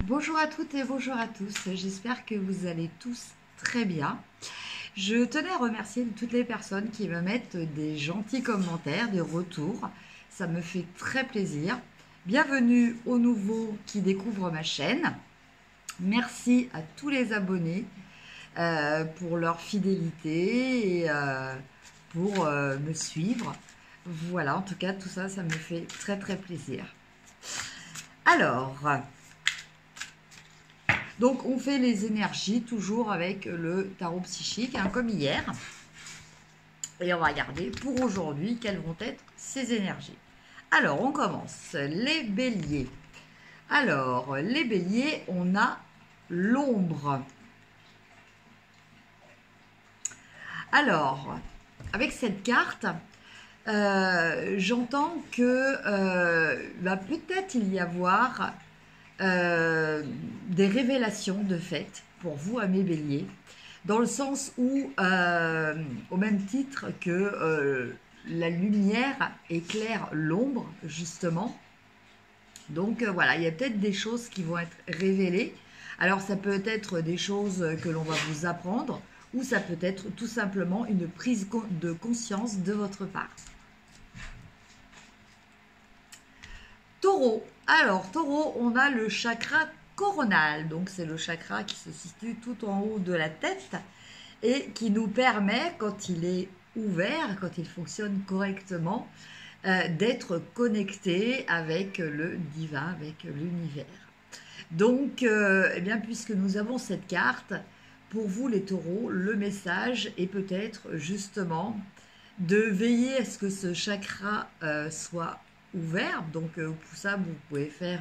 Bonjour à toutes et bonjour à tous, j'espère que vous allez tous très bien. Je tenais à remercier toutes les personnes qui me mettent des gentils commentaires, des retours, ça me fait très plaisir. Bienvenue aux nouveaux qui découvrent ma chaîne. Merci à tous les abonnés pour leur fidélité et pour me suivre. Voilà, en tout cas, tout ça, ça me fait très très plaisir. Alors, donc on fait les énergies toujours avec le tarot psychique, hein, comme hier. Et on va regarder pour aujourd'hui quelles vont être ces énergies. Alors, on commence. Les béliers. Alors, les béliers, on a l'ombre. Alors, avec cette carte, j'entends que peut-être il y avoir des révélations de fait pour vous, mes béliers, dans le sens où, au même titre que la lumière éclaire l'ombre, justement. Donc voilà, il y a peut-être des choses qui vont être révélées. Alors ça peut être des choses que l'on va vous apprendre, ou ça peut être tout simplement une prise de conscience de votre part. Taureau. Alors, taureau, on a le chakra coronal. Donc, c'est le chakra qui se situe tout en haut de la tête et qui nous permet, quand il est ouvert, quand il fonctionne correctement, d'être connecté avec le divin, avec l'univers. Donc, eh bien, puisque nous avons cette carte, pour vous les taureaux, le message est peut-être justement de veiller à ce que ce chakra soit ouvert. Donc pour ça, vous pouvez faire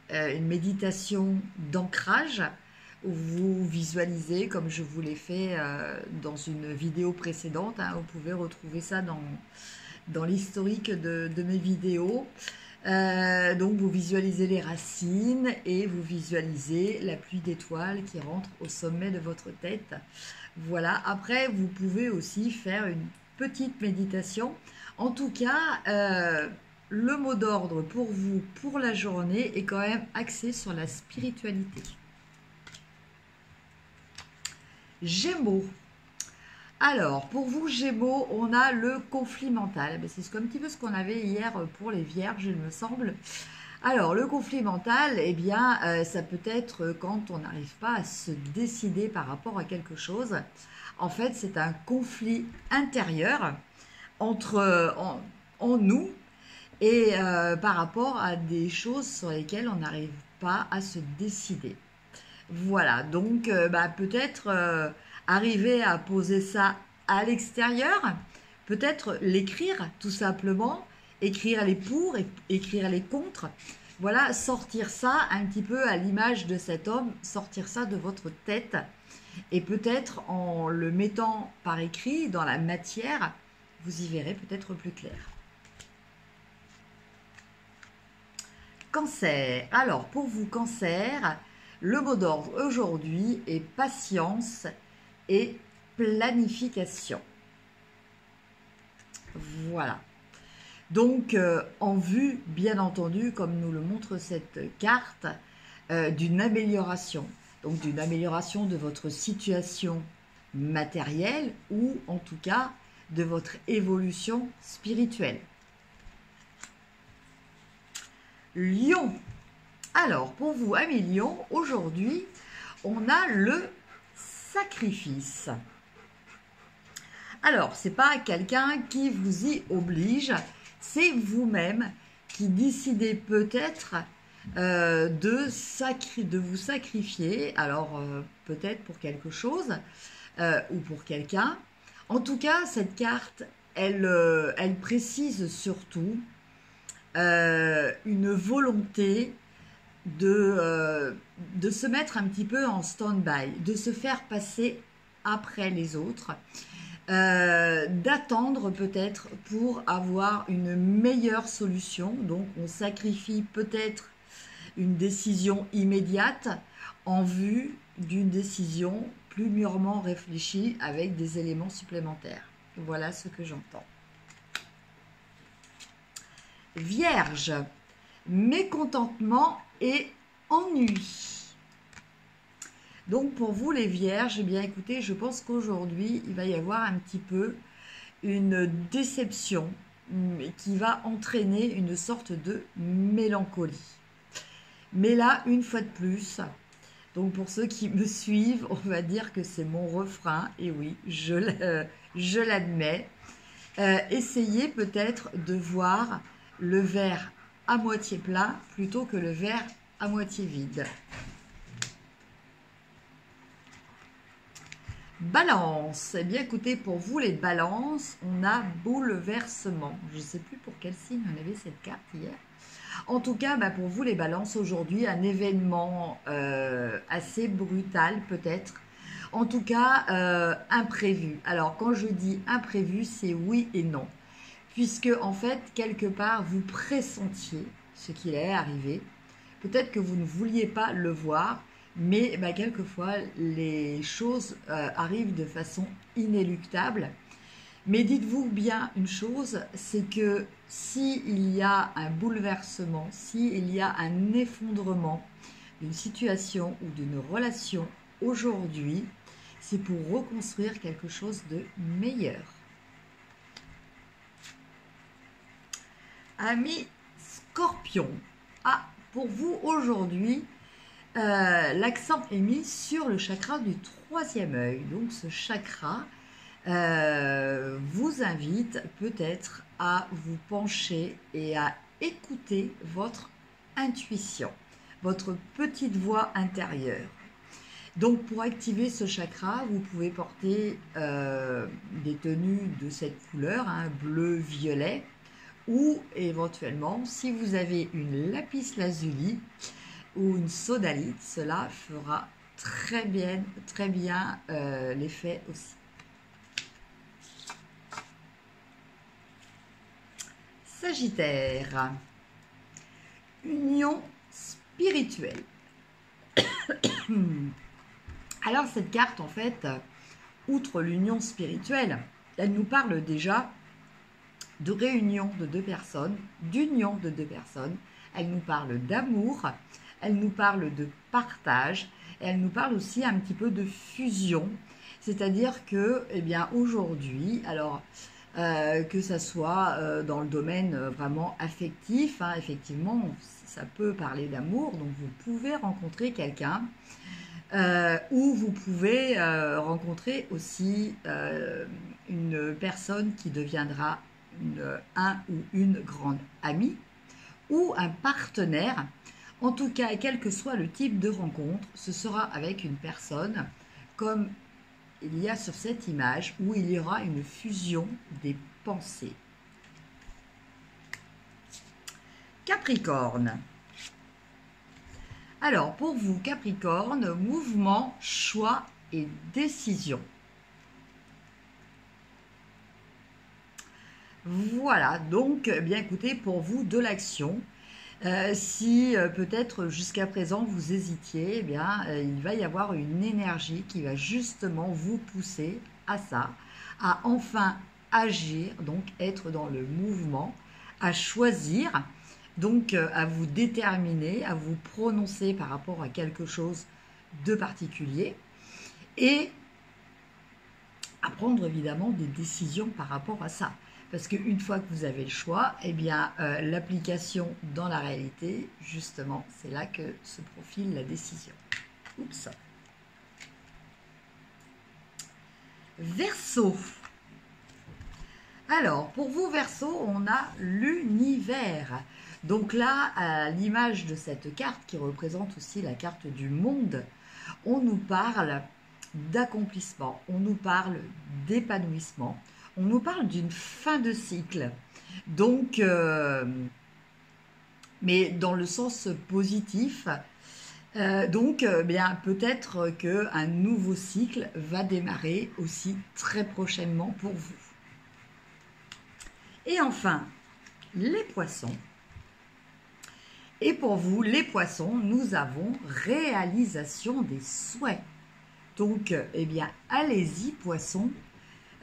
une méditation d'ancrage où vous visualisez, comme je vous l'ai fait dans une vidéo précédente, hein, vous pouvez retrouver ça dans l'historique de mes vidéos. Donc vous visualisez les racines et vous visualisez la pluie d'étoiles qui rentre au sommet de votre tête. Voilà, après vous pouvez aussi faire une petite méditation. En tout cas, le mot d'ordre pour vous, pour la journée, est quand même axé sur la spiritualité. Gémeaux. Alors, pour vous, Gémeaux, on a le conflit mental. C'est un petit peu ce qu'on avait hier pour les Vierges, il me semble. Alors, le conflit mental, eh bien, ça peut être quand on n'arrive pas à se décider par rapport à quelque chose. En fait, c'est un conflit intérieur entre en nous et par rapport à des choses sur lesquelles on n'arrive pas à se décider. Voilà, donc peut-être arriver à poser ça à l'extérieur, peut-être l'écrire tout simplement, écrire les pour, écrire les contre. Voilà, sortir ça un petit peu à l'image de cet homme, sortir ça de votre tête et peut-être en le mettant par écrit dans la matière, vous y verrez peut-être plus clair. Cancer. Alors, pour vous, Cancer, le mot d'ordre aujourd'hui est patience et planification. Voilà. Donc, en vue, bien entendu, comme nous le montre cette carte, d'une amélioration. Donc, d'une amélioration de votre situation matérielle ou, en tout cas, de votre évolution spirituelle. Lion. Alors, pour vous, amis Lion, aujourd'hui, on a le sacrifice. Alors, c'est pas quelqu'un qui vous y oblige, c'est vous-même qui décidez peut-être de vous sacrifier, alors peut-être pour quelque chose ou pour quelqu'un. En tout cas, cette carte, elle précise surtout une volonté de se mettre un petit peu en stand-by, de se faire passer après les autres, d'attendre peut-être pour avoir une meilleure solution. Donc on sacrifie peut-être une décision immédiate en vue d'une décision plus mûrement réfléchie avec des éléments supplémentaires. Voilà ce que j'entends. Vierge. mécontentement et ennui. Donc pour vous les vierges, eh bien écoutez, je pense qu'aujourd'hui, il va y avoir un petit peu une déception qui va entraîner une sorte de mélancolie. Mais là, une fois de plus, donc pour ceux qui me suivent, on va dire que c'est mon refrain, et oui, je l'admets. Essayez peut-être de voir le verre à moitié plein plutôt que le verre à moitié vide. Balance. Eh bien, écoutez, pour vous les balances, on a bouleversement. Je ne sais plus pour quel signe on avait cette carte hier. En tout cas, bah, pour vous les balances, aujourd'hui, un événement assez brutal peut-être. En tout cas, imprévu. Alors, quand je dis imprévu, c'est oui et non. Puisque, en fait, quelque part, vous pressentiez ce qui allait arriver. Peut-être que vous ne vouliez pas le voir, mais bah, quelquefois, les choses arrivent de façon inéluctable. Mais dites-vous bien une chose, c'est que s'il y a un bouleversement, s'il y a un effondrement d'une situation ou d'une relation aujourd'hui, c'est pour reconstruire quelque chose de meilleur. Amis Scorpion, pour vous aujourd'hui, l'accent est mis sur le chakra du troisième œil. Donc ce chakra vous invite peut-être à vous pencher et à écouter votre intuition, votre petite voix intérieure. Donc pour activer ce chakra, vous pouvez porter des tenues de cette couleur, bleu-violet, ou éventuellement, si vous avez une lapis lazuli ou une sodalite, cela fera très bien l'effet aussi. Sagittaire, union spirituelle. Alors cette carte, en fait, outre l'union spirituelle, elle nous parle déjà de réunion de deux personnes, d'union de deux personnes. Elle nous parle d'amour, elle nous parle de partage, et elle nous parle aussi un petit peu de fusion. C'est-à-dire que, eh bien, aujourd'hui, alors que ça soit dans le domaine vraiment affectif, effectivement, ça peut parler d'amour, donc vous pouvez rencontrer quelqu'un. Ou vous pouvez rencontrer aussi une personne qui deviendra un ou une grande amie ou un partenaire. En tout cas, quel que soit le type de rencontre, ce sera avec une personne comme il y a sur cette image où il y aura une fusion des pensées. Capricorne. Alors, pour vous, Capricorne, mouvement, choix et décision. Voilà, donc, bien écoutez, pour vous, de l'action. Si peut-être jusqu'à présent vous hésitiez, eh bien, il va y avoir une énergie qui va justement vous pousser à ça, à enfin agir, donc être dans le mouvement, à choisir. Donc, à vous déterminer, à vous prononcer par rapport à quelque chose de particulier et à prendre évidemment des décisions par rapport à ça. Parce qu'une fois que vous avez le choix, eh bien, l'application dans la réalité, justement, c'est là que se profile la décision. Oups. Verseau. Alors, pour vous, Verseau, on a l'univers. Donc là, à l'image de cette carte qui représente aussi la carte du monde, on nous parle d'accomplissement, on nous parle d'épanouissement, on nous parle d'une fin de cycle. Donc, mais dans le sens positif, bien peut-être qu'un nouveau cycle va démarrer aussi très prochainement pour vous. Et enfin, les poissons. Et pour vous, les poissons, nous avons réalisation des souhaits. Donc, eh bien, allez-y, poissons.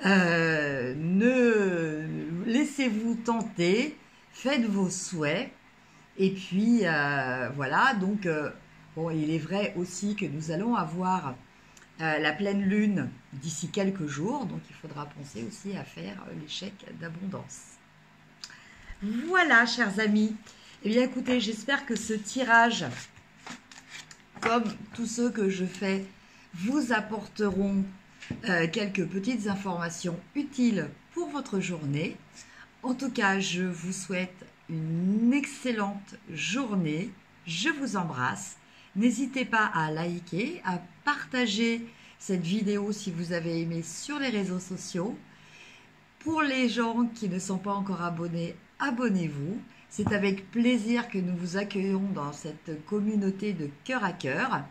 Ne laissez-vous tenter, faites vos souhaits Et puis, voilà, donc, bon, il est vrai aussi que nous allons avoir la pleine lune d'ici quelques jours, donc il faudra penser aussi à faire l'échec d'abondance. Voilà, chers amis. Eh bien, écoutez, j'espère que ce tirage, comme tous ceux que je fais, vous apporteront quelques petites informations utiles pour votre journée. En tout cas, je vous souhaite une excellente journée. Je vous embrasse. N'hésitez pas à liker, à partager cette vidéo si vous avez aimé sur les réseaux sociaux. Pour les gens qui ne sont pas encore abonnés, abonnez-vous. C'est avec plaisir que nous vous accueillons dans cette communauté de cœur à cœur.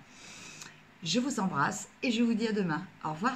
Je vous embrasse et je vous dis à demain. Au revoir.